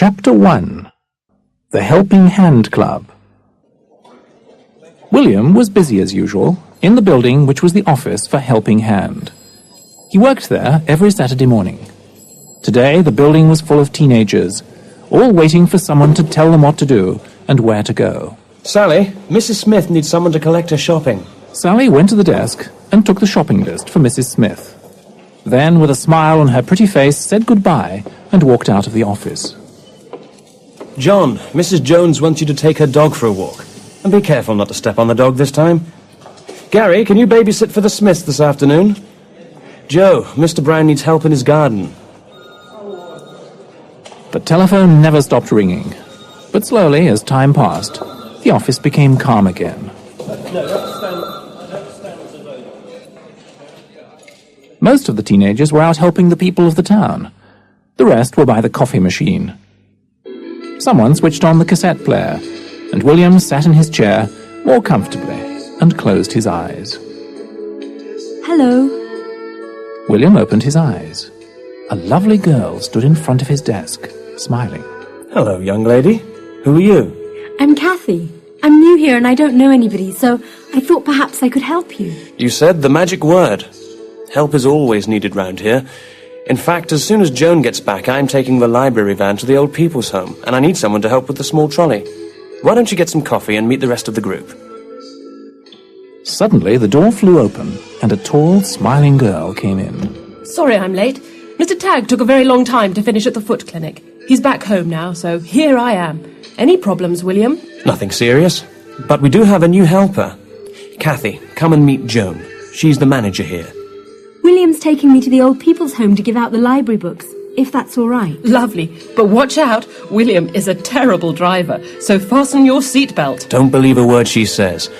Chapter 1. The Helping Hand Club. William was busy as usual in the building which was the office for Helping Hand. He worked there every Saturday morning. Today the building was full of teenagers, all waiting for someone to tell them what to do and where to go. Sally, Mrs. Smith needs someone to collect her shopping. Sally went to the desk and took the shopping list for Mrs. Smith. Then, with a smile on her pretty face, said goodbye and walked out of the office. John, Mrs. Jones wants you to take her dog for a walk. And be careful not to step on the dog this time. Gary, can you babysit for the Smiths this afternoon? Joe, Mr. Brown needs help in his garden. The telephone never stopped ringing. But slowly, as time passed, the office became calm again. Most of the teenagers were out helping the people of the town. The rest were by the coffee machine. Someone switched on the cassette player, and William sat in his chair more comfortably and closed his eyes. Hello. William opened his eyes. A lovely girl stood in front of his desk, smiling. Hello, young lady. Who are you? I'm Kathy. I'm new here and I don't know anybody, so I thought perhaps I could help you. You said the magic word. Help is always needed round here. In fact, as soon as Joan gets back, I'm taking the library van to the old people's home, and I need someone to help with the small trolley. Why don't you get some coffee and meet the rest of the group? Suddenly, the door flew open, and a tall, smiling girl came in. Sorry I'm late. Mr. Tagg took a very long time to finish at the foot clinic. He's back home now, so here I am. Any problems, William? Nothing serious. But we do have a new helper. Kathy, come and meet Joan. She's the manager here. William's taking me to the old people's home to give out the library books, if that's all right. Lovely. But watch out. William is a terrible driver, so fasten your seatbelt. Don't believe a word she says.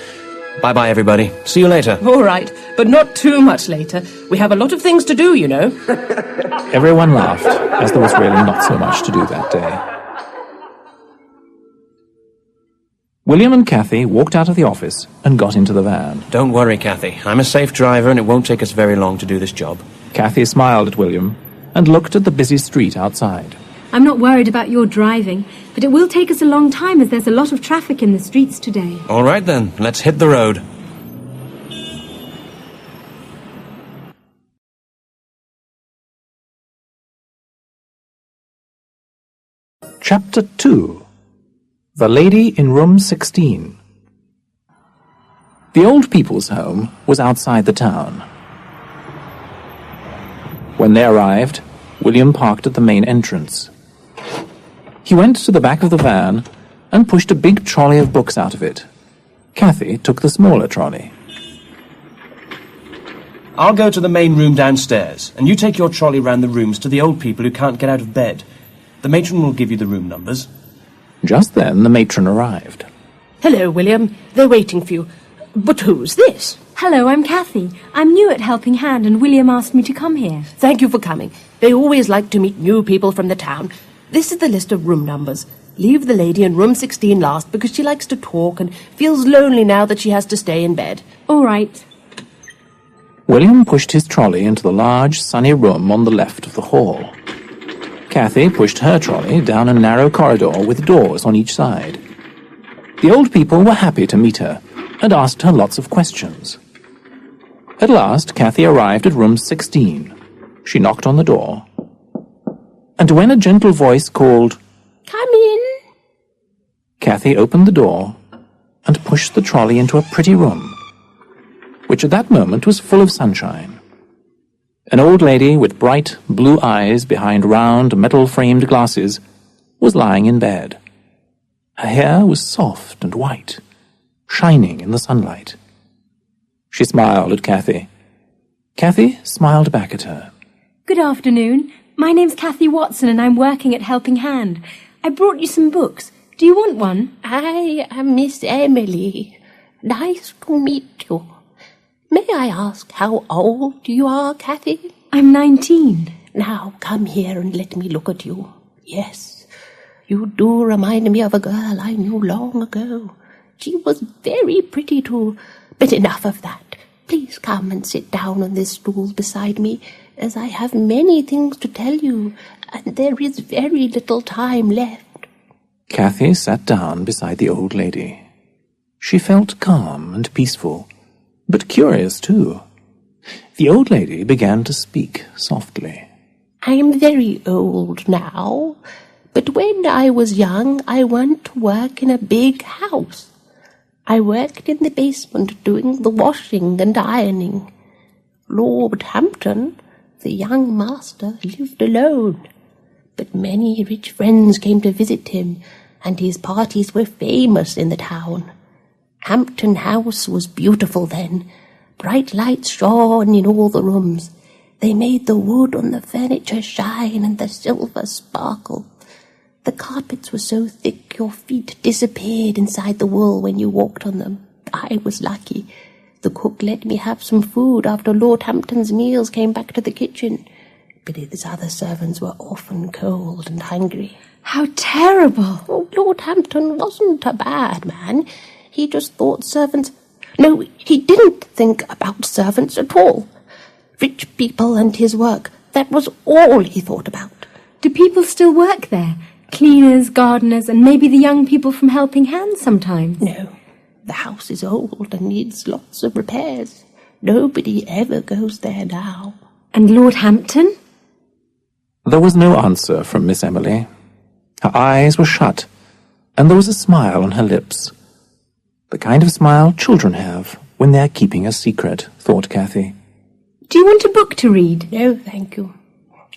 Bye-bye, everybody. See you later. All right, but not too much later. We have a lot of things to do, you know. Everyone laughed, as there was really not so much to do that day. William and Kathy walked out of the office and got into the van. Don't worry, Kathy. I'm a safe driver and it won't take us very long to do this job. Kathy smiled at William and looked at the busy street outside. I'm not worried about your driving, but it will take us a long time as there's a lot of traffic in the streets today. All right then, let's hit the road. Chapter 2. The Lady in Room 16. The old people's home was outside the town. When they arrived, William parked at the main entrance. He went to the back of the van and pushed a big trolley of books out of it. Kathy took the smaller trolley. I'll go to the main room downstairs, and you take your trolley round the rooms to the old people who can't get out of bed. The matron will give you the room numbers. Just then the matron arrived. Hello, William. They're waiting for you. But who's this? Hello, I'm Kathy. I'm new at Helping Hand and William asked me to come here. Thank you for coming. They always like to meet new people from the town. This is the list of room numbers. Leave the lady in room 16 last because she likes to talk and feels lonely now that she has to stay in bed. All right. William pushed his trolley into the large, sunny room on the left of the hall. Kathy pushed her trolley down a narrow corridor with doors on each side. The old people were happy to meet her and asked her lots of questions. At last, Kathy arrived at room 16. She knocked on the door. And when a gentle voice called, Come in. Kathy opened the door and pushed the trolley into a pretty room, which at that moment was full of sunshine. An old lady with bright blue eyes behind round metal-framed glasses was lying in bed. Her hair was soft and white, shining in the sunlight. She smiled at Kathy. Kathy smiled back at her. Good afternoon. My name's Kathy Watson and I'm working at Helping Hand. I brought you some books. Do you want one? I am Miss Emily. Nice to meet you. May I ask how old you are, Kathy? I'm 19. Now come here and let me look at you. Yes, you do remind me of a girl I knew long ago. She was very pretty too, but enough of that. Please come and sit down on this stool beside me, as I have many things to tell you, and there is very little time left. Cathy sat down beside the old lady. She felt calm and peaceful, but curious too. The old lady began to speak softly. I am very old now, but when I was young I went to work in a big house. I worked in the basement doing the washing and ironing. Lord Hampton, the young master, lived alone, but many rich friends came to visit him, and his parties were famous in the town. Hampton House was beautiful then. Bright lights shone in all the rooms. They made the wood on the furniture shine and the silver sparkle. The carpets were so thick your feet disappeared inside the wool when you walked on them. I was lucky. The cook let me have some food after Lord Hampton's meals came back to the kitchen, but his other servants were often cold and hungry. How terrible! Oh, Lord Hampton wasn't a bad man. He just thought servants... No, he didn't think about servants at all. Rich people and his work, that was all he thought about. Do people still work there? Cleaners, gardeners, and maybe the young people from Helping Hands sometimes? No, the house is old and needs lots of repairs. Nobody ever goes there now. And Lord Hampton? There was no answer from Miss Emily. Her eyes were shut, and there was a smile on her lips. The kind of smile children have when they are keeping a secret, thought Cathy. Do you want a book to read? No, thank you.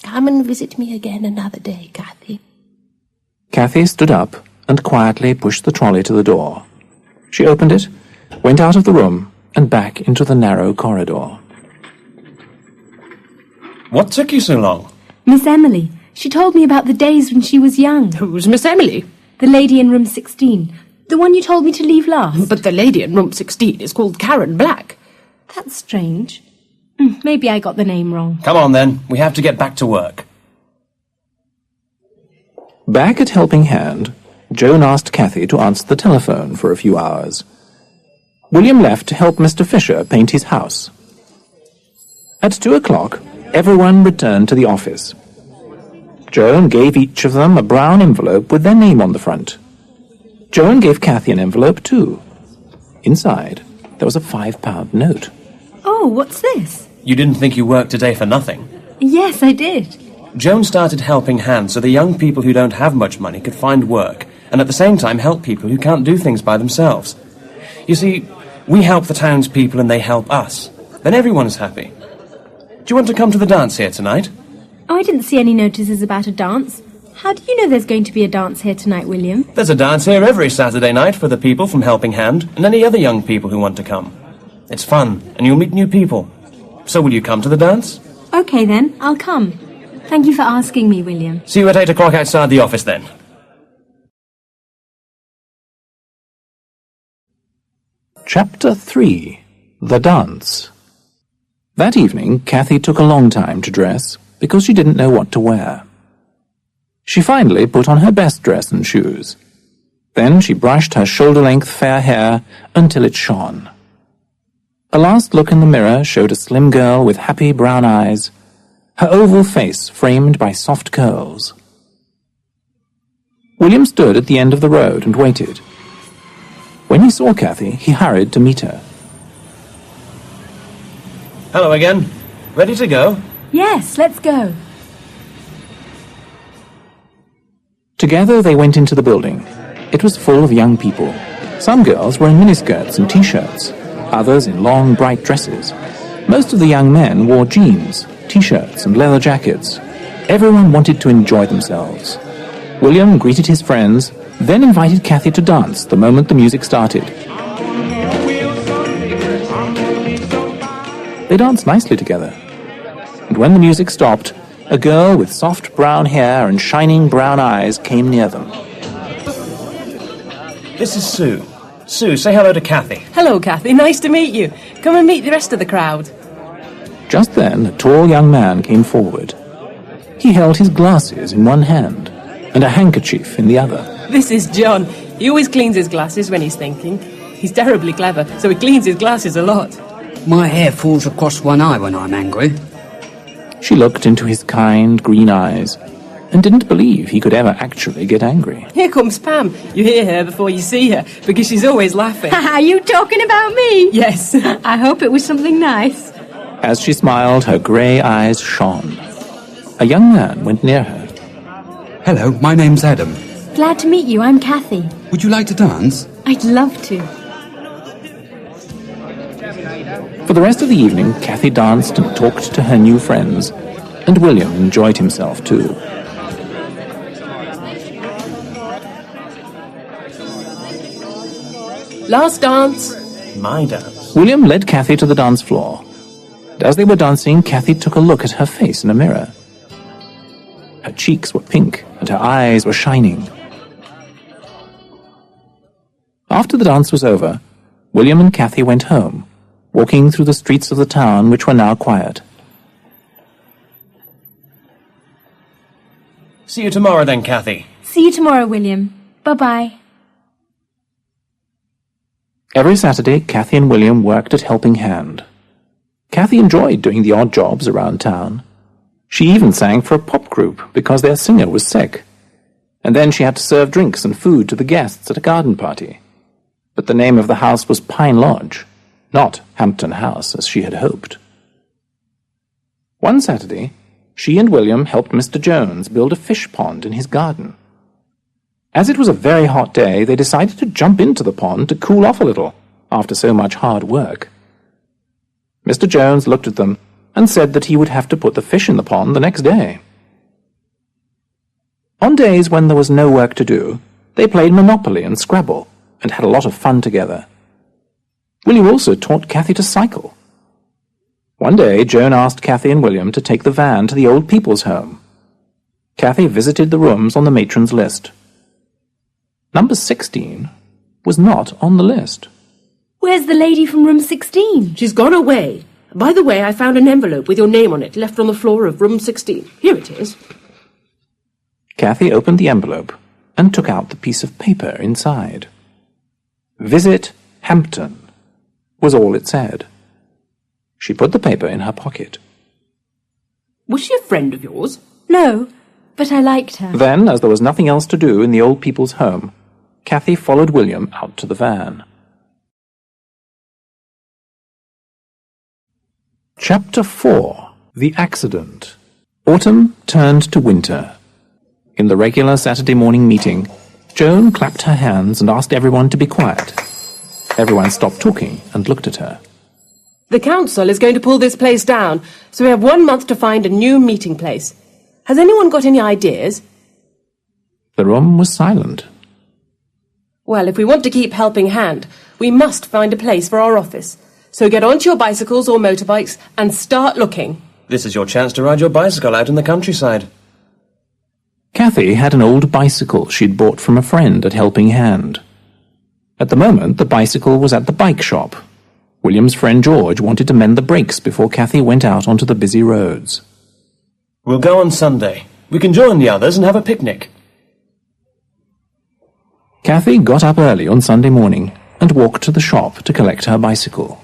Come and visit me again another day, Cathy. Cathy stood up and quietly pushed the trolley to the door. She opened it, went out of the room, and back into the narrow corridor. What took you so long? Miss Emily. She told me about the days when she was young. Who's Miss Emily? The lady in room 16. The one you told me to leave last. But the lady in room 16 is called Karen Black. That's strange. Maybe I got the name wrong. Come on then, we have to get back to work. Back at Helping Hand, Joan asked Cathy to answer the telephone for a few hours. William left to help Mr. Fisher paint his house. At 2 o'clock, everyone returned to the office. Joan gave each of them a brown envelope with their name on the front. Joan gave Cathy an envelope too. Inside, there was a £5 note. Oh, what's this? You didn't think you worked today for nothing. Yes, I did. Joan started Helping Hand so the young people who don't have much money could find work, and at the same time help people who can't do things by themselves. You see, we help the townspeople and they help us. Then everyone's happy. Do you want to come to the dance here tonight? Oh, I didn't see any notices about a dance. How do you know there's going to be a dance here tonight, William? There's a dance here every Saturday night for the people from Helping Hand and any other young people who want to come. It's fun, and you'll meet new people. So will you come to the dance? Okay then, I'll come. Thank you for asking me, William. See you at 8 o'clock outside the office then. Chapter 3. The Dance. That evening, Cathy took a long time to dress because she didn't know what to wear. She finally put on her best dress and shoes. Then she brushed her shoulder-length fair hair until it shone. A last look in the mirror showed a slim girl with happy brown eyes, her oval face framed by soft curls. William stood at the end of the road and waited. When he saw Cathy, he hurried to meet her. Hello again. Ready to go? Yes, let's go. Together they went into the building. It was full of young people. Some girls were in miniskirts and t-shirts, others in long, bright dresses. Most of the young men wore jeans, t-shirts and leather jackets. Everyone wanted to enjoy themselves. William greeted his friends, then invited Cathy to dance the moment the music started. They danced nicely together. And when the music stopped, a girl with soft brown hair and shining brown eyes came near them. This is Sue. Sue, say hello to Cathy. Hello, Cathy. Nice to meet you. Come and meet the rest of the crowd. Just then, a tall young man came forward. He held his glasses in one hand and a handkerchief in the other. This is John. He always cleans his glasses when he's thinking. He's terribly clever, so he cleans his glasses a lot. My hair falls across one eye when I'm angry. She looked into his kind green eyes and didn't believe he could ever actually get angry. Here comes Pam. You hear her before you see her, because she's always laughing. Are you talking about me? Yes. I hope it was something nice. As she smiled, her grey eyes shone. A young man went near her. Hello, my name's Adam. Glad to meet you. I'm Kathy. Would you like to dance? I'd love to. For the rest of the evening, Kathy danced and talked to her new friends, and William enjoyed himself too. Last dance. My dance. William led Kathy to the dance floor. And as they were dancing, Kathy took a look at her face in a mirror. Her cheeks were pink, and her eyes were shining. After the dance was over, William and Kathy went home, walking through the streets of the town, which were now quiet. See you tomorrow then, Kathy. See you tomorrow, William. Bye-bye. Every Saturday, Kathy and William worked at Helping Hand. Kathy enjoyed doing the odd jobs around town. She even sang for a pop group because their singer was sick. And then she had to serve drinks and food to the guests at a garden party. But the name of the house was Pine Lodge, not Hampton House, as she had hoped. One Saturday, she and William helped Mr. Jones build a fish pond in his garden. As it was a very hot day, they decided to jump into the pond to cool off a little after so much hard work. Mr. Jones looked at them and said that he would have to put the fish in the pond the next day. On days when there was no work to do, they played Monopoly and Scrabble and had a lot of fun together. William also taught Kathy to cycle. One day, Joan asked Kathy and William to take the van to the old people's home. Kathy visited the rooms on the matron's list. Number 16 was not on the list. Where's the lady from room 16? She's gone away. By the way, I found an envelope with your name on it left on the floor of room 16. Here it is. Kathy opened the envelope and took out the piece of paper inside. Visit Hampton was all it said. She put the paper in her pocket. Was she a friend of yours? No, but I liked her. Then, as there was nothing else to do in the old people's home, Kathy followed William out to the van. Chapter 4. The Accident. Autumn turned to winter. In the regular Saturday morning meeting, Joan clapped her hands and asked everyone to be quiet. Everyone stopped talking and looked at her. The council is going to pull this place down, so we have 1 month to find a new meeting place. Has anyone got any ideas? The room was silent. Well, if we want to keep Helping Hand, we must find a place for our office. So get onto your bicycles or motorbikes and start looking. This is your chance to ride your bicycle out in the countryside. Kathy had an old bicycle she'd bought from a friend at Helping Hand. At the moment, the bicycle was at the bike shop. William's friend George wanted to mend the brakes before Kathy went out onto the busy roads. We'll go on Sunday. We can join the others and have a picnic. Kathy got up early on Sunday morning and walked to the shop to collect her bicycle.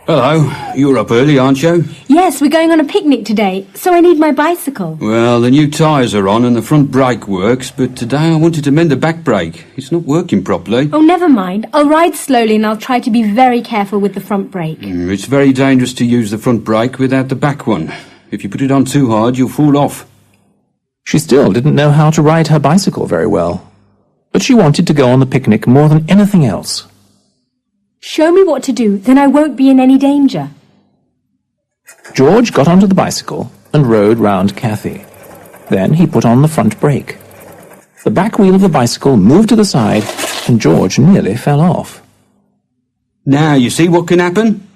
Hello, you're up early, aren't you? Yes, we're going on a picnic today, so I need my bicycle. Well, the new tyres are on and the front brake works, but today I wanted to mend the back brake. It's not working properly. Oh, never mind. I'll ride slowly and I'll try to be very careful with the front brake. It's very dangerous to use the front brake without the back one. If you put it on too hard, you'll fall off. She still didn't know how to ride her bicycle very well, but she wanted to go on the picnic more than anything else. Show me what to do, then I won't be in any danger. George got onto the bicycle and rode round Kathy. Then he put on the front brake. The back wheel of the bicycle moved to the side, and George nearly fell off. Now you see what can happen?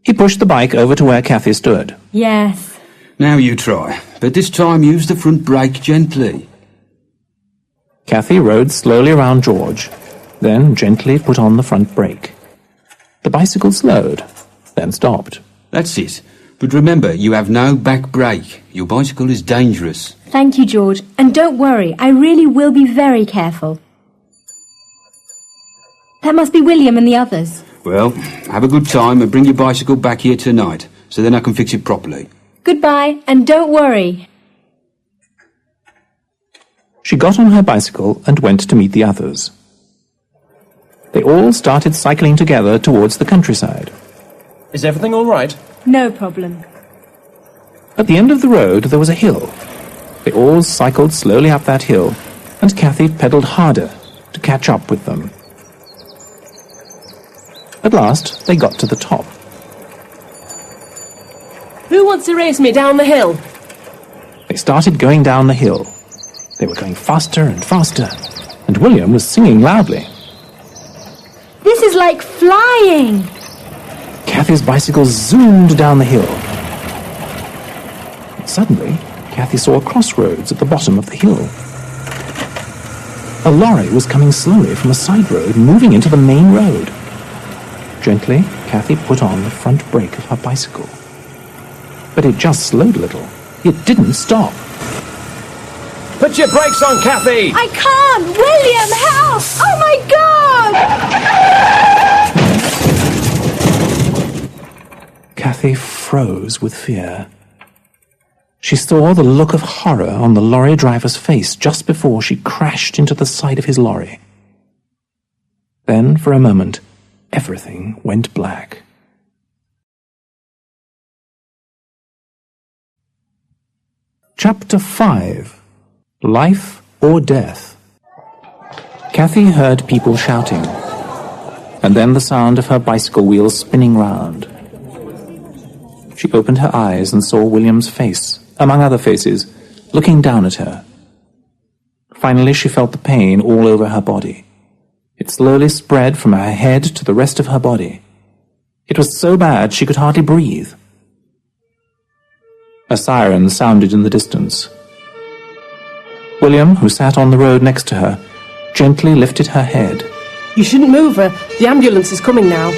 He pushed the bike over to where Kathy stood. Yes. Now you try, but this time use the front brake gently. Kathy rode slowly around George, then gently put on the front brake. The bicycle slowed, then stopped. That's it. But remember, you have no back brake. Your bicycle is dangerous. Thank you, George. And don't worry, I really will be very careful. That must be William and the others. Well, have a good time and bring your bicycle back here tonight, so then I can fix it properly. Goodbye, and don't worry. She got on her bicycle and went to meet the others. They all started cycling together towards the countryside. Is everything all right? No problem. At the end of the road there was a hill. They all cycled slowly up that hill, and Cathy pedalled harder to catch up with them. At last they got to the top. Who wants to race me down the hill? They started going down the hill. They were going faster and faster, and William was singing loudly. This is like flying! Cathy's bicycle zoomed down the hill. Suddenly, Cathy saw a crossroads at the bottom of the hill. A lorry was coming slowly from a side road, moving into the main road. Gently, Cathy put on the front brake of her bicycle. But it just slowed a little. It didn't stop. Put your brakes on, Cathy! I can't! William, help! Oh my God! Cathy froze with fear. She saw the look of horror on the lorry driver's face just before she crashed into the side of his lorry. Then, for a moment, everything went black. Chapter 5. Life or Death. Cathy heard people shouting, and then the sound of her bicycle wheels spinning round. She opened her eyes and saw William's face, among other faces, looking down at her. Finally she felt the pain all over her body. It slowly spread from her head to the rest of her body. It was so bad she could hardly breathe. A siren sounded in the distance. William, who sat on the road next to her, gently lifted her head. You shouldn't move her. The ambulance is coming now.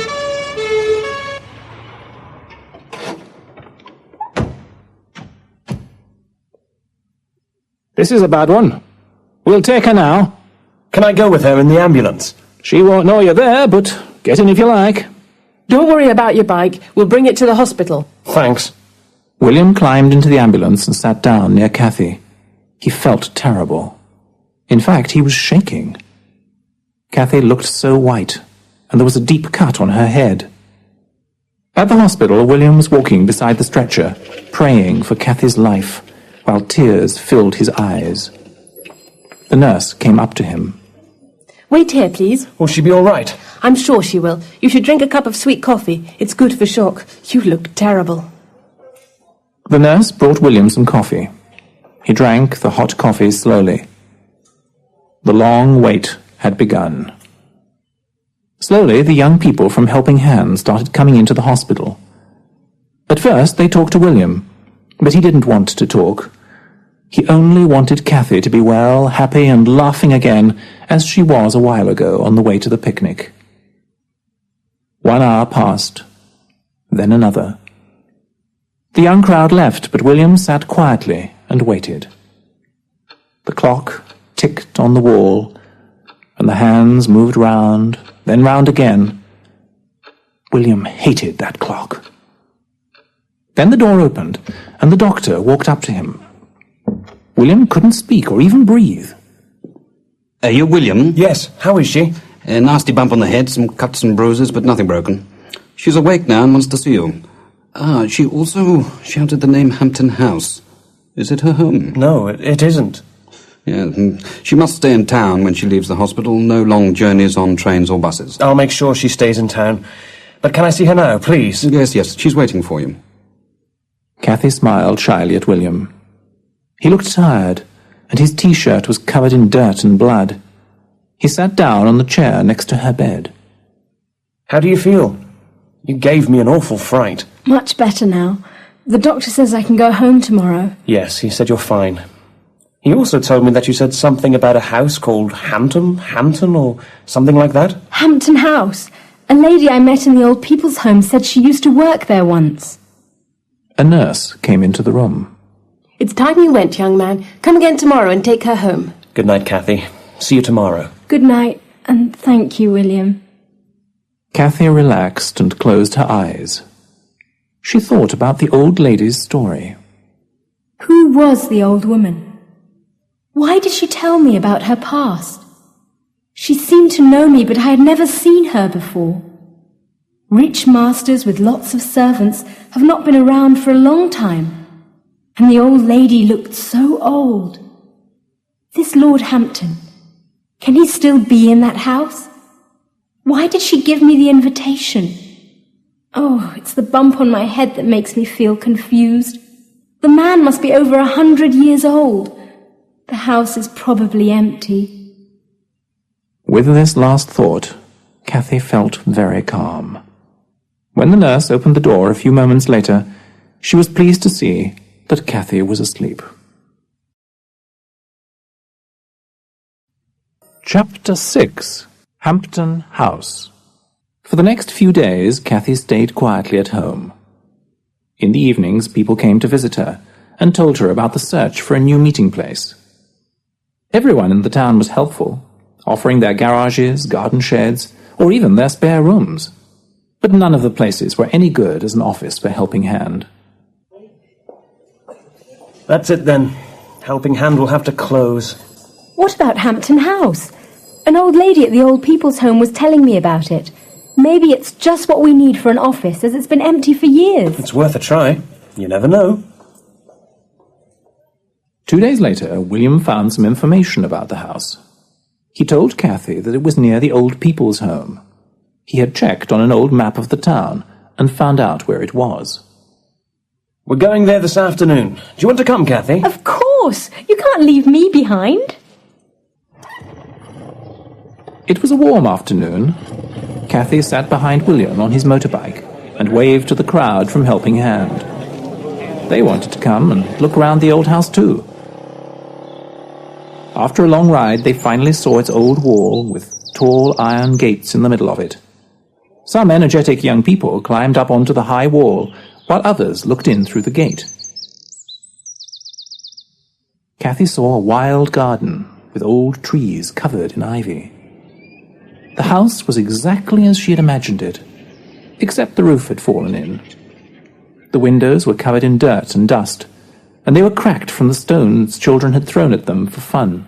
This is a bad one. We'll take her now. Can I go with her in the ambulance? She won't know you're there, but get in if you like. Don't worry about your bike. We'll bring it to the hospital. Thanks. William climbed into the ambulance and sat down near Cathy. He felt terrible. In fact, he was shaking. Cathy looked so white, and there was a deep cut on her head. At the hospital, William was walking beside the stretcher, praying for Cathy's life, while tears filled his eyes. The nurse came up to him. Wait here, please. Will she be all right? I'm sure she will. You should drink a cup of sweet coffee. It's good for shock. You look terrible. The nurse brought William some coffee. He drank the hot coffee slowly. The long wait had begun. Slowly, the young people from Helping Hands started coming into the hospital. At first, they talked to William, but he didn't want to talk. He only wanted Cathy to be well, happy, and laughing again, as she was a while ago on the way to the picnic. 1 hour passed, then another. The young crowd left, but William sat quietly and waited. The clock ticked on the wall, and the hands moved round, then round again. William hated that clock. Then the door opened, and the doctor walked up to him. William couldn't speak or even breathe. You William? Yes, how is she? A nasty bump on the head, some cuts and bruises, but nothing broken. She's awake now and wants to see you. She also shouted the name Hampton House. Is it her home? No, it isn't. Yeah, she must stay in town when she leaves the hospital. No long journeys on trains or buses. I'll make sure she stays in town. But can I see her now, please? Yes, she's waiting for you. Cathy smiled shyly at William. He looked tired, and his T-shirt was covered in dirt and blood. He sat down on the chair next to her bed. How do you feel? You gave me an awful fright. Much better now. The doctor says I can go home tomorrow. Yes, he said you're fine. He also told me that you said something about a house called Hampton, or something like that. Hampton House. A lady I met in the old people's home said she used to work there once. A nurse came into the room. It's time you went, young man. Come again tomorrow and take her home. Good night, Kathy. See you tomorrow. Good night, and thank you, William. Kathy relaxed and closed her eyes. She thought about the old lady's story. Who was the old woman? Why did she tell me about her past? She seemed to know me, but I had never seen her before. Rich masters with lots of servants have not been around for a long time, and the old lady looked so old. This Lord Hampton, can he still be in that house? Why did she give me the invitation? Oh, it's the bump on my head that makes me feel confused. The man must be over 100 years old. The house is probably empty. With this last thought, Kathy felt very calm. When the nurse opened the door a few moments later, she was pleased to see that Kathy was asleep. Chapter 6. Hampton House. For the next few days, Kathy stayed quietly at home. In the evenings, people came to visit her and told her about the search for a new meeting place. Everyone in the town was helpful, offering their garages, garden sheds, or even their spare rooms. But none of the places were any good as an office for Helping Hand. That's it then. Helping Hand will have to close. What about Hampton House? An old lady at the old people's home was telling me about it. Maybe it's just what we need for an office, as it's been empty for years. It's worth a try. You never know. 2 days later, William found some information about the house. He told Kathy that it was near the old people's home. He had checked on an old map of the town and found out where it was. We're going there this afternoon. Do you want to come, Kathy? Of course! You can't leave me behind. It was a warm afternoon. Kathy sat behind William on his motorbike and waved to the crowd from Helping Hand. They wanted to come and look round the old house too. After a long ride, they finally saw its old wall with tall iron gates in the middle of it. Some energetic young people climbed up onto the high wall, while others looked in through the gate. Kathy saw a wild garden with old trees covered in ivy. The house was exactly as she had imagined it, except the roof had fallen in. The windows were covered in dirt and dust, and they were cracked from the stones children had thrown at them for fun.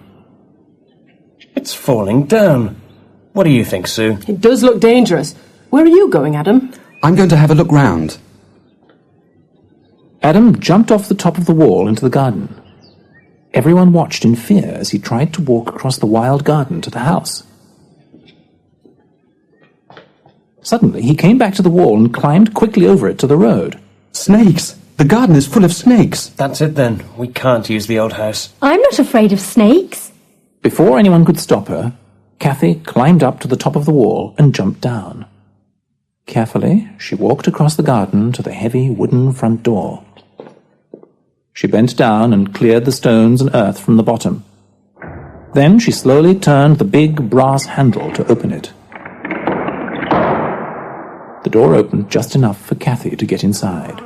It's falling down. What do you think, Sue? It does look dangerous. Where are you going, Adam? I'm going to have a look round. Adam jumped off the top of the wall into the garden. Everyone watched in fear as he tried to walk across the wild garden to the house. Suddenly, he came back to the wall and climbed quickly over it to the road. Snakes! The garden is full of snakes. That's it then. We can't use the old house. I'm not afraid of snakes. Before anyone could stop her, Kathy climbed up to the top of the wall and jumped down. Carefully, she walked across the garden to the heavy wooden front door. She bent down and cleared the stones and earth from the bottom. Then she slowly turned the big brass handle to open it. The door opened just enough for Kathy to get inside.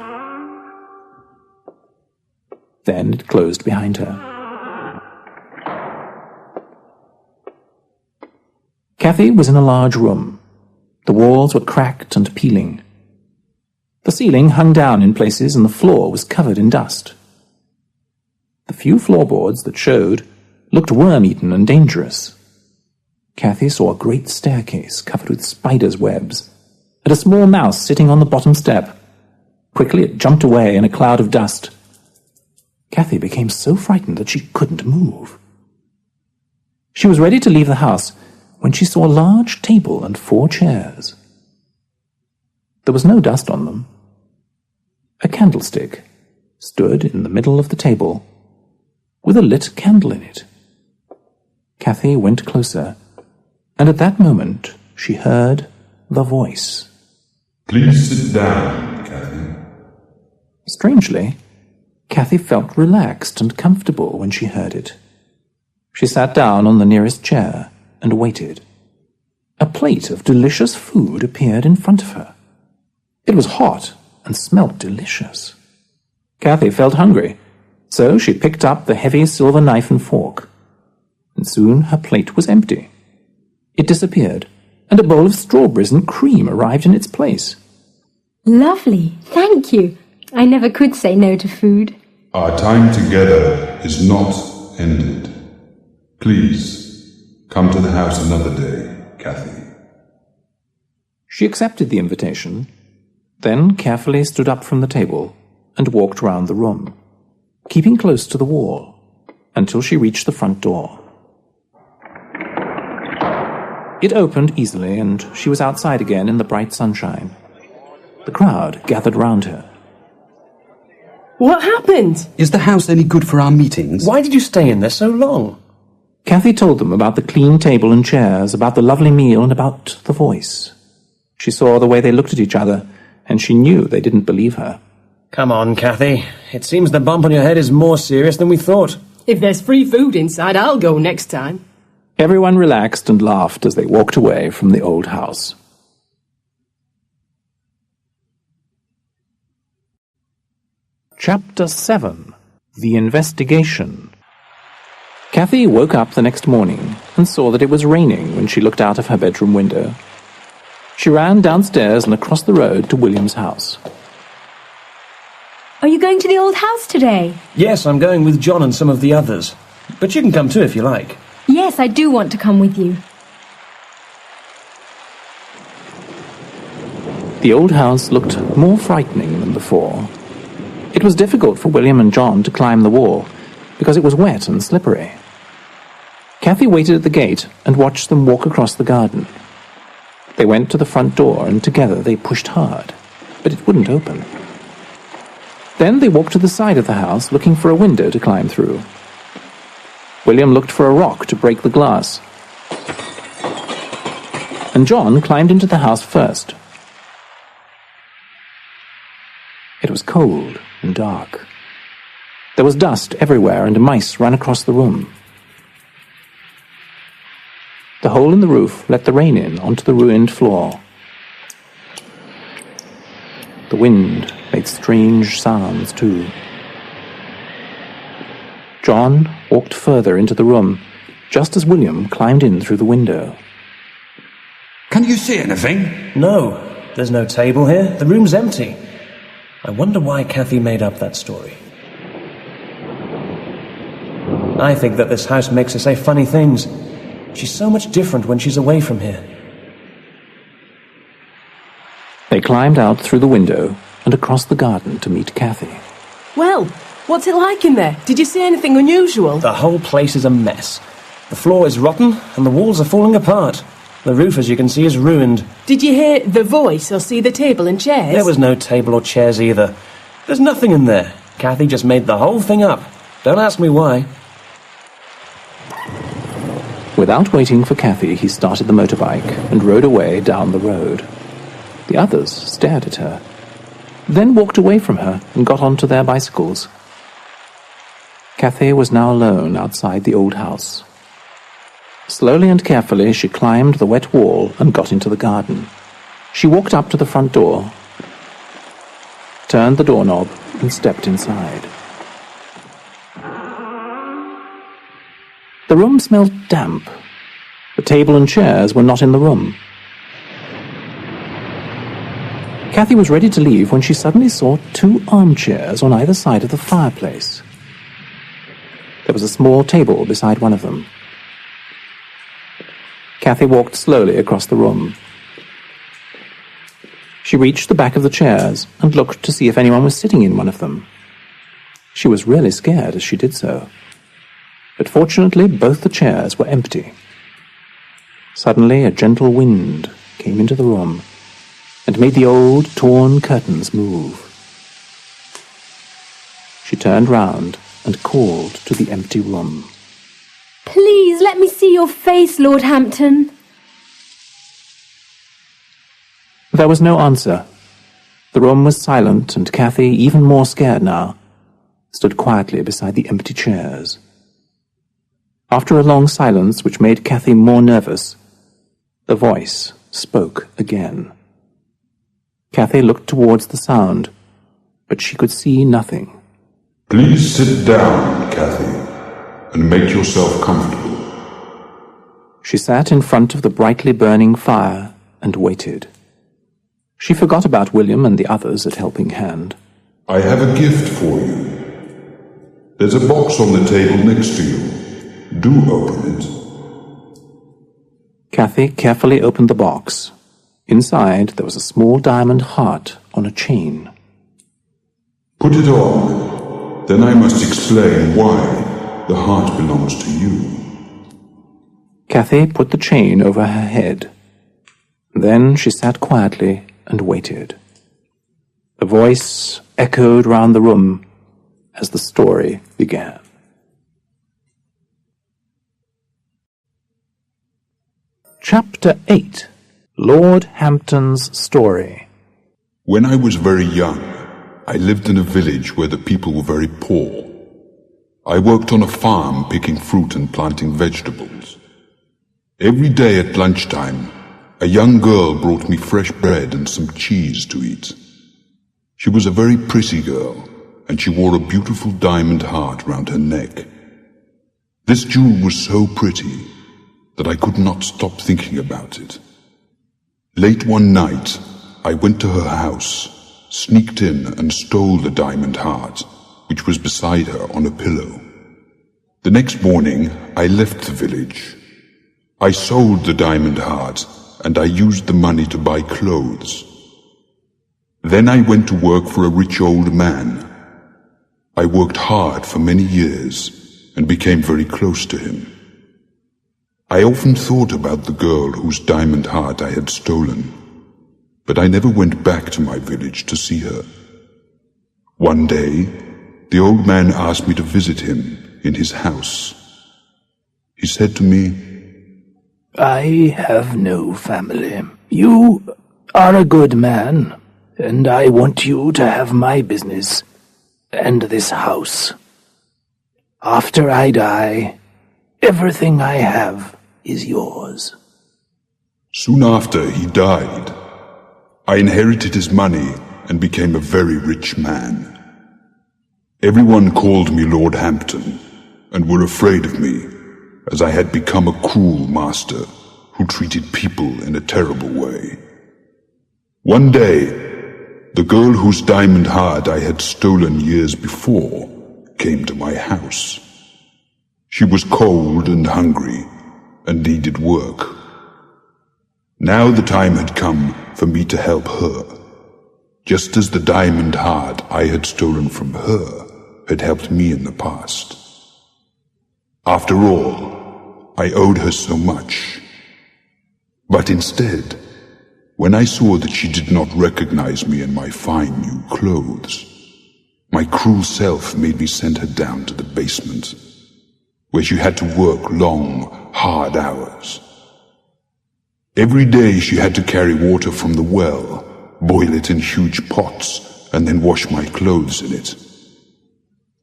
Then it closed behind her. Kathy was in a large room. The walls were cracked and peeling. The ceiling hung down in places and the floor was covered in dust. The few floorboards that showed looked worm-eaten and dangerous. Kathy saw a great staircase covered with spiders' webs, and a small mouse sitting on the bottom step. Quickly it jumped away in a cloud of dust. Kathy became so frightened that she couldn't move. She was ready to leave the house when she saw a large table and 4 chairs. There was no dust on them. A candlestick stood in the middle of the table, with a lit candle in it. Kathy went closer, and at that moment she heard the voice. Please sit down, Kathy. Strangely, Kathy felt relaxed and comfortable when she heard it. She sat down on the nearest chair and waited. A plate of delicious food appeared in front of her. It was hot and smelt delicious. Kathy felt hungry, So she picked up the heavy silver knife and fork, and soon her plate was empty. It disappeared, and a bowl of strawberries and cream arrived in its place. Lovely, thank you. I never could say no to food. Our time together is not ended. Please, come to the house another day, Kathy. She accepted the invitation, then carefully stood up from the table and walked round the room, keeping close to the wall, until she reached the front door. It opened easily, and she was outside again in the bright sunshine. The crowd gathered round her. What happened? Is the house any good for our meetings? Why did you stay in there so long? Kathy told them about the clean table and chairs, about the lovely meal, and about the voice. She saw the way they looked at each other, and she knew they didn't believe her. Come on, Kathy. It seems the bump on your head is more serious than we thought. If there's free food inside, I'll go next time. Everyone relaxed and laughed as they walked away from the old house. Chapter 7. The Investigation. Kathy woke up the next morning and saw that it was raining when she looked out of her bedroom window. She ran downstairs and across the road to William's house. Are you going to the old house today? Yes, I'm going with John and some of the others. But you can come too if you like. Yes, I do want to come with you. The old house looked more frightening than before. It was difficult for William and John to climb the wall, because it was wet and slippery. Kathy waited at the gate and watched them walk across the garden. They went to the front door, and together they pushed hard, but it wouldn't open. Then they walked to the side of the house, looking for a window to climb through. William looked for a rock to break the glass, and John climbed into the house first. It was cold and dark. There was dust everywhere, and mice ran across the room. The hole in the roof let the rain in onto the ruined floor. The wind made strange sounds, too. John walked further into the room, just as William climbed in through the window. Can you see anything? No, there's no table here. The room's empty. I wonder why Kathy made up that story. I think that this house makes her say funny things. She's so much different when she's away from here. They climbed out through the window and across the garden to meet Kathy. Well, what's it like in there? Did you see anything unusual? The whole place is a mess. The floor is rotten and the walls are falling apart. The roof, as you can see, is ruined. Did you hear the voice or see the table and chairs? There was no table or chairs either. There's nothing in there. Kathy just made the whole thing up. Don't ask me why. Without waiting for Kathy, he started the motorbike and rode away down the road. The others stared at her, then walked away from her and got onto their bicycles. Kathy was now alone outside the old house. Slowly and carefully she climbed the wet wall and got into the garden. She walked up to the front door, turned the doorknob and stepped inside. The room smelled damp. The table and chairs were not in the room. Kathy was ready to leave when she suddenly saw 2 armchairs on either side of the fireplace. There was a small table beside one of them. Kathy walked slowly across the room. She reached the back of the chairs and looked to see if anyone was sitting in one of them. She was really scared as she did so. But fortunately, both the chairs were empty. Suddenly, a gentle wind came into the room and made the old, torn curtains move. She turned round and called to the empty room. Please let me see your face, Lord Hampton. There was no answer. The room was silent, and Kathy, even more scared now, stood quietly beside the empty chairs. After a long silence which made Kathy more nervous, the voice spoke again. Kathy looked towards the sound, but she could see nothing. Please sit down, Cathy, and make yourself comfortable. She sat in front of the brightly burning fire and waited. She forgot about William and the others at Helping Hand. I have a gift for you. There's a box on the table next to you. Do open it. Cathy carefully opened the box. Inside there was a small diamond heart on a chain. Put it on. Then I must explain why the heart belongs to you. Cathy put the chain over her head. Then she sat quietly and waited. A voice echoed round the room as the story began. Chapter 8. Lord Hampton's Story. When I was very young, I lived in a village where the people were very poor. I worked on a farm picking fruit and planting vegetables. Every day at lunchtime, a young girl brought me fresh bread and some cheese to eat. She was a very pretty girl, and she wore a beautiful diamond heart round her neck. This jewel was so pretty that I could not stop thinking about it. Late one night, I went to her house, sneaked in and stole the diamond heart, which was beside her on a pillow. The next morning, I left the village. I sold the diamond heart, and I used the money to buy clothes. Then I went to work for a rich old man. I worked hard for many years and became very close to him. I often thought about the girl whose diamond heart I had stolen, but I never went back to my village to see her. One day, the old man asked me to visit him in his house. He said to me, "I have no family. You are a good man, and I want you to have my business and this house. After I die, everything I have is yours." Soon after he died, I inherited his money and became a very rich man. Everyone called me Lord Hampton and were afraid of me, as I had become a cruel master who treated people in a terrible way. One day, the girl whose diamond heart I had stolen years before came to my house. She was cold and hungry and needed work. Now the time had come for me to help her, just as the diamond heart I had stolen from her had helped me in the past. After all, I owed her so much. But instead, when I saw that she did not recognize me in my fine new clothes, my cruel self made me send her down to the basement, where she had to work long, hard hours. Every day she had to carry water from the well, boil it in huge pots, and then wash my clothes in it.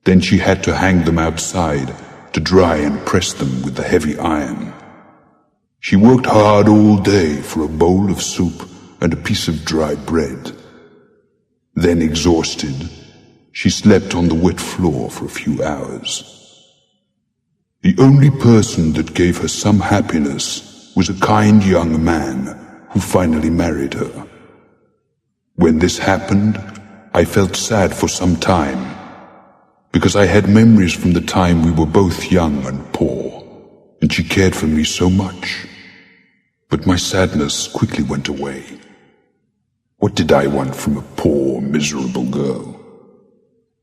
Then she had to hang them outside to dry and press them with the heavy iron. She worked hard all day for a bowl of soup and a piece of dry bread. Then, exhausted, she slept on the wet floor for a few hours. The only person that gave her some happiness was a kind young man who finally married her. When this happened, I felt sad for some time, because I had memories from the time we were both young and poor, and she cared for me so much. But my sadness quickly went away. What did I want from a poor, miserable girl?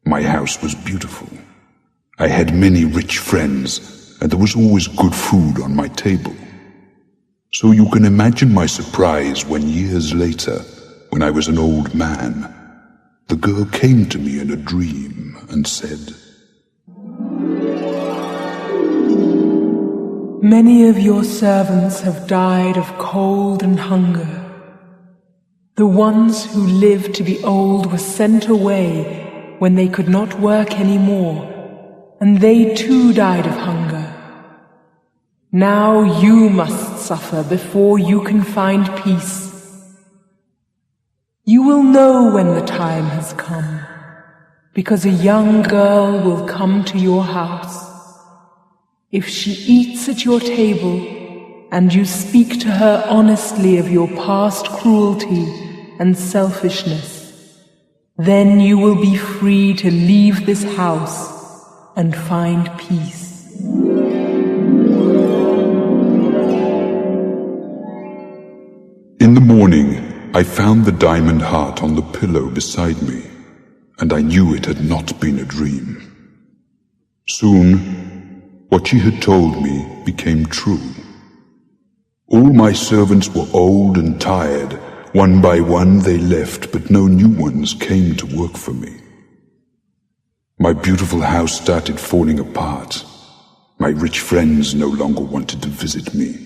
My house was beautiful. I had many rich friends, and there was always good food on my table. So you can imagine my surprise when years later, when I was an old man, the girl came to me in a dream and said, "Many of your servants have died of cold and hunger. The ones who lived to be old were sent away when they could not work any more, and they too died of hunger. Now you must suffer before you can find peace. You will know when the time has come. because a young girl will come to your house. If she eats at your table, and you speak to her honestly of your past cruelty and selfishness, then you will be free to leave this house and find peace. In the morning, I found the diamond heart on the pillow beside me, and I knew it had not been a dream. Soon, what she had told me became true. All my servants were old and tired. One by one they left, but no new ones came to work for me. My beautiful house started falling apart. My rich friends no longer wanted to visit me.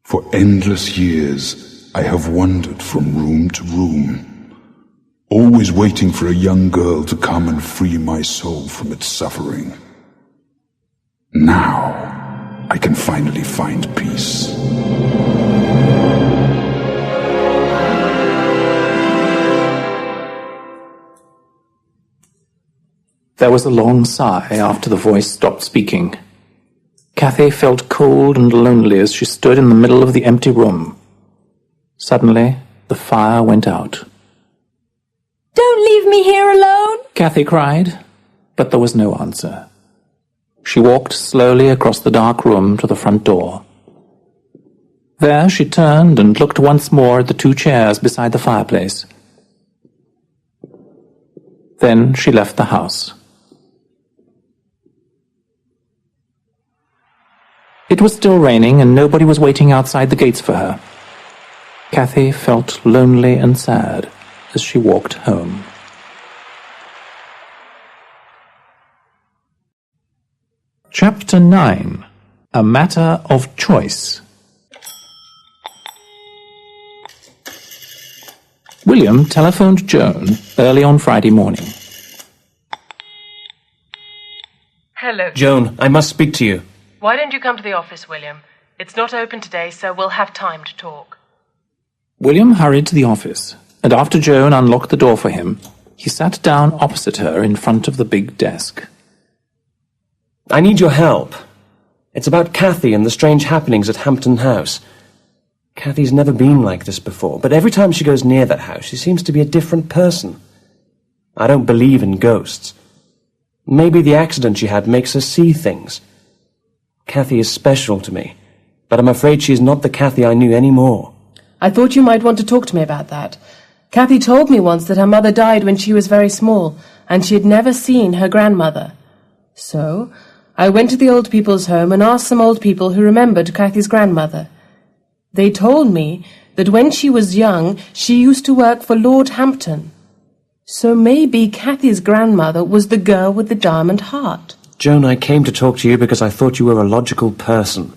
For endless years, I have wandered from room to room, always waiting for a young girl to come and free my soul from its suffering. Now, I can finally find peace. There was a long sigh after the voice stopped speaking. Cathy felt cold and lonely as she stood in the middle of the empty room. Suddenly, the fire went out. Don't leave me here alone! Cathy cried, but there was no answer. She walked slowly across the dark room to the front door. There she turned and looked once more at the two chairs beside the fireplace. Then she left the house. It was still raining, and nobody was waiting outside the gates for her. Cathy felt lonely and sad as she walked home. Chapter 9. A Matter of Choice. William telephoned Joan early on Friday morning. Hello. Joan, I must speak to you. Why don't you come to the office, William? It's not open today, so we'll have time to talk. William hurried to the office, and after Joan unlocked the door for him, he sat down opposite her in front of the big desk. I need your help. It's about Cathy and the strange happenings at Hampton House. Cathy's never been like this before, but every time she goes near that house, she seems to be a different person. I don't believe in ghosts. Maybe the accident she had makes her see things. Cathy is special to me, but I'm afraid she is not the Cathy I knew anymore. I thought you might want to talk to me about that. Cathy told me once that her mother died when she was very small, and she had never seen her grandmother. So, I went to the old people's home and asked some old people who remembered Cathy's grandmother. They told me that when she was young, she used to work for Lord Hampton. So maybe Cathy's grandmother was the girl with the diamond heart. Joan, I came to talk to you because I thought you were a logical person.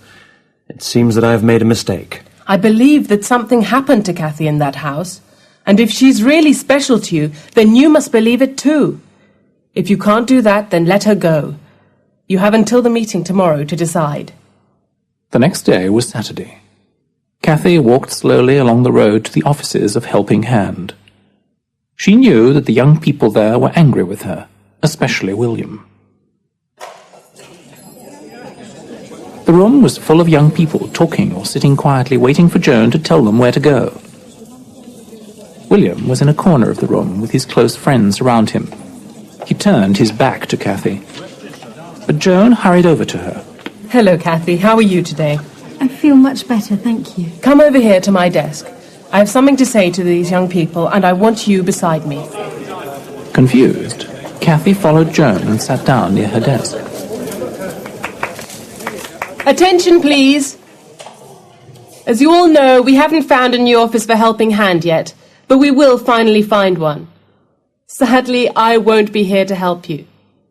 It seems that I have made a mistake. I believe that something happened to Cathy in that house, and if she's really special to you, then you must believe it too. If you can't do that, then let her go. You have until the meeting tomorrow to decide. The next day was Saturday. Cathy walked slowly along the road to the offices of Helping Hand. She knew that the young people there were angry with her, especially William. The room was full of young people talking or sitting quietly waiting for Joan to tell them where to go. William was in a corner of the room with his close friends around him. He turned his back to Cathy, but Joan hurried over to her. Hello, Cathy. How are you today? I feel much better, thank you. Come over here to my desk. I have something to say to these young people, and I want you beside me. Confused, Cathy followed Joan and sat down near her desk. Attention, please. As you all know, we haven't found a new office for Helping Hand yet, but we will finally find one. Sadly, I won't be here to help you.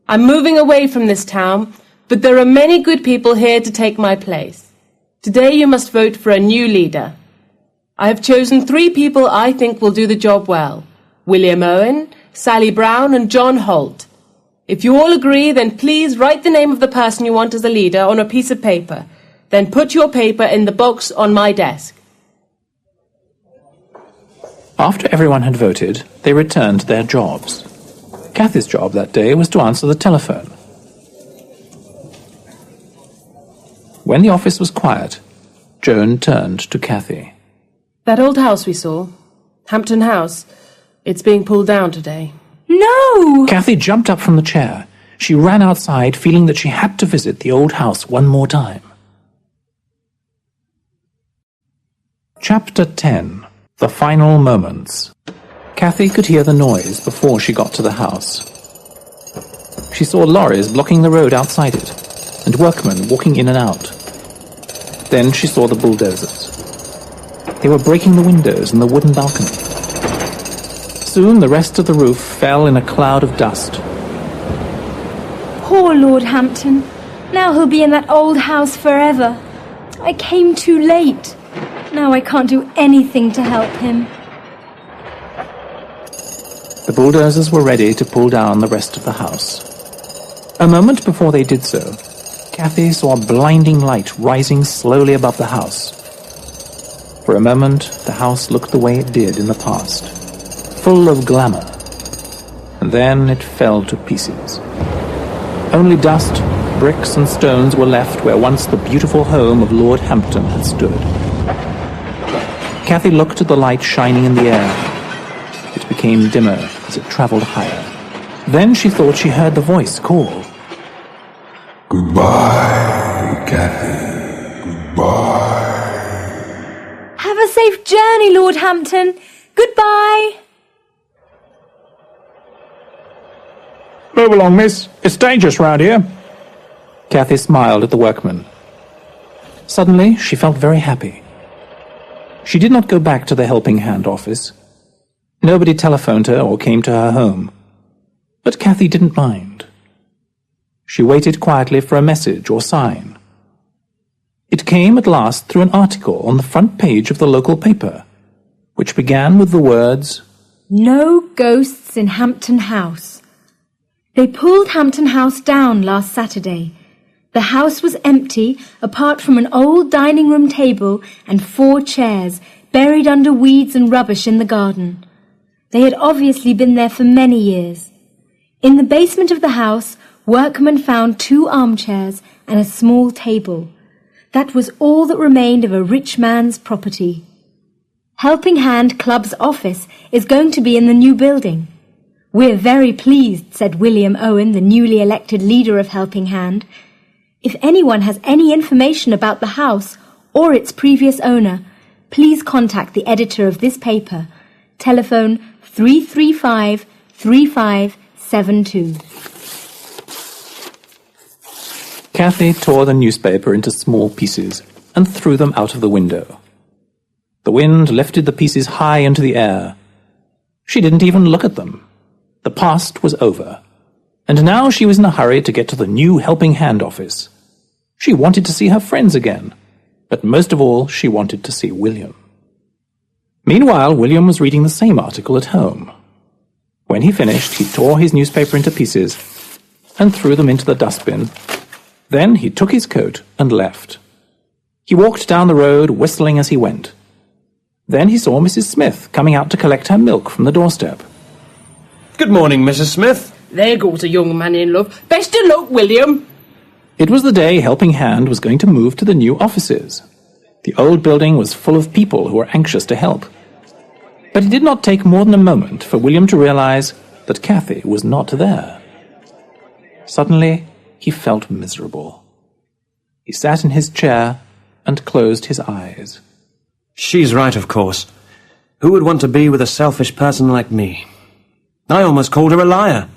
I'm moving away from this town, but there are many good people here to take my place. Today you must vote for a new leader. I have chosen 3 people I think will do the job well. William Owen, Sally Brown and John Holt. If you all agree, then please write the name of the person you want as a leader on a piece of paper. Then put your paper in the box on my desk. After everyone had voted, they returned to their jobs. Kathy's job that day was to answer the telephone. When the office was quiet, Joan turned to Kathy. That old house we saw, Hampton House, it's being pulled down today. No! Kathy jumped up from the chair. She ran outside, feeling that she had to visit the old house one more time. Chapter 10. The Final Moments. Kathy could hear the noise before she got to the house. She saw lorries blocking the road outside it, and workmen walking in and out. Then she saw the bulldozers. They were breaking the windows in the wooden balcony. Soon the rest of the roof fell in a cloud of dust. Poor Lord Hampton. Now he'll be in that old house forever. I came too late. Now I can't do anything to help him. The bulldozers were ready to pull down the rest of the house. A moment before they did so, Kathy saw a blinding light rising slowly above the house. For a moment, the house looked the way it did in the past, full of glamour. And then it fell to pieces. Only dust, bricks and stones were left where once the beautiful home of Lord Hampton had stood. Kathy looked at the light shining in the air. It became dimmer as it travelled higher. Then she thought she heard the voice call. Goodbye, Kathy. Goodbye. Have a safe journey, Lord Hampton. Goodbye. Move along, miss. It's dangerous round here. Kathy smiled at the workman. Suddenly, she felt very happy. She did not go back to the Helping Hand office. Nobody telephoned her or came to her home. But Kathy didn't mind. She waited quietly for a message or sign. It came at last through an article on the front page of the local paper, which began with the words, No ghosts in Hampton House. They pulled Hampton House down last Saturday. The house was empty, apart from an old dining room table and 4 chairs buried under weeds and rubbish in the garden. They had obviously been there for many years. In the basement of the house, workmen found 2 armchairs and a small table. That was all that remained of a rich man's property. Helping Hand Club's office is going to be in the new building. We're very pleased, said William Owen, the newly elected leader of Helping Hand. If anyone has any information about the house or its previous owner, please contact the editor of this paper. Telephone 335-3572. Kathy tore the newspaper into small pieces and threw them out of the window. The wind lifted the pieces high into the air. She didn't even look at them. The past was over, and now she was in a hurry to get to the new Helping Hand office. She wanted to see her friends again, but most of all she wanted to see William. Meanwhile, William was reading the same article at home. When he finished, he tore his newspaper into pieces and threw them into the dustbin. Then he took his coat and left. He walked down the road, whistling as he went. Then he saw Mrs. Smith coming out to collect her milk from the doorstep. Good morning, Mrs. Smith. There goes a young man in love. Best of luck, William. It was the day Helping Hand was going to move to the new offices. The old building was full of people who were anxious to help. But it did not take more than a moment for William to realize that Kathy was not there. Suddenly, he felt miserable. He sat in his chair and closed his eyes. She's right, of course. Who would want to be with a selfish person like me? I almost called her a liar,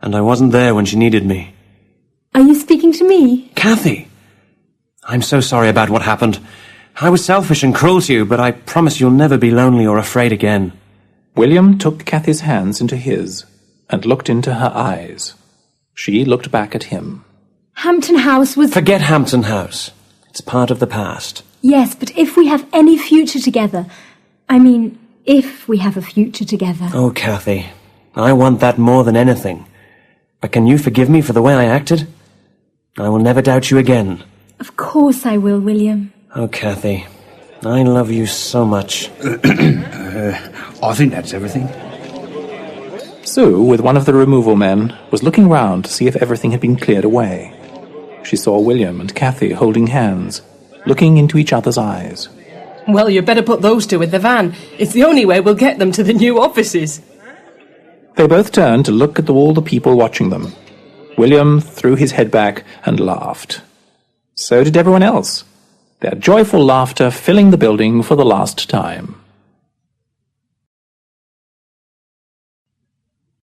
and I wasn't there when she needed me. Are you speaking to me? Kathy! I'm so sorry about what happened. I was selfish and cruel to you, but I promise you'll never be lonely or afraid again. William took Kathy's hands into his and looked into her eyes. She looked back at him. Hampton House was... Forget Hampton House. It's part of the past. Yes, but if we have any future together... if we have a future together... Oh, Kathy, I want that more than anything. But can you forgive me for the way I acted? I will never doubt you again. Of course I will, William. Oh, Kathy, I love you so much. I think that's everything. Sue, with one of the removal men, was looking round to see if everything had been cleared away. She saw William and Cathy holding hands, looking into each other's eyes. Well, you better put those two in the van. It's the only way we'll get them to the new offices. They both turned to look at all the people watching them. William threw his head back and laughed. So did everyone else, their joyful laughter filling the building for the last time.